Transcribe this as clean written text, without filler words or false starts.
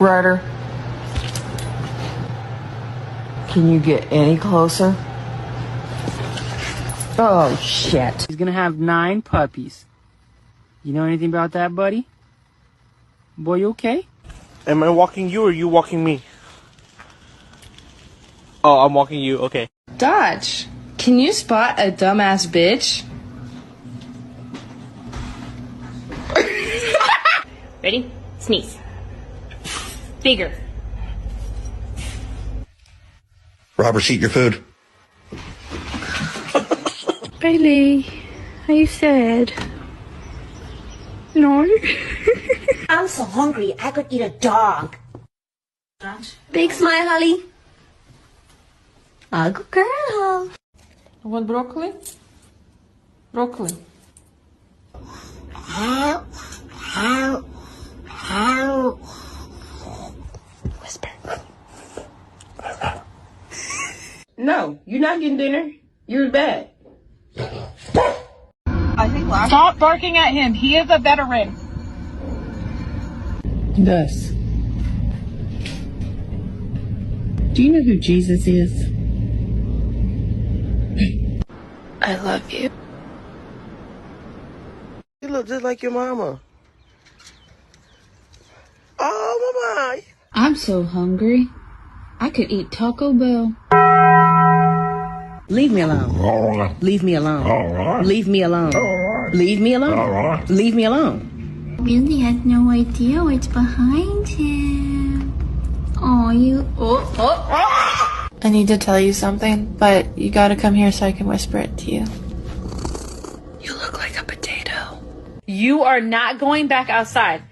Ryder, can you get any closer? Oh, shit. He's gonna have 9 puppies. You know anything about that, buddy? Boy, you okay? Am I walking you or you walking me? Oh, I'm walking you, okay. Dodge, can you spot a dumbass bitch? Ready? Sneeze. Bigger. Robert, eat your food. Bailey, are you sad? No. I'm so hungry, I could eat a dog. Big smile, Holly. A good girl. Want broccoli? Broccoli. Whisper. No, you're not getting dinner. You're bad. Stop barking at him. He is a veteran. Gus, do you know who Jesus is? I love you. You look just like your mama. Oh, mama. I'm so hungry. I could eat Taco Bell. Leave me alone. Leave me alone. Leave me alone. Leave me alone. Leave me alone. Billy has no idea what's behind him. Oh, you. Oh. I need to tell you something, but you gotta come here so I can whisper it to you. You look like a potato. You are not going back outside.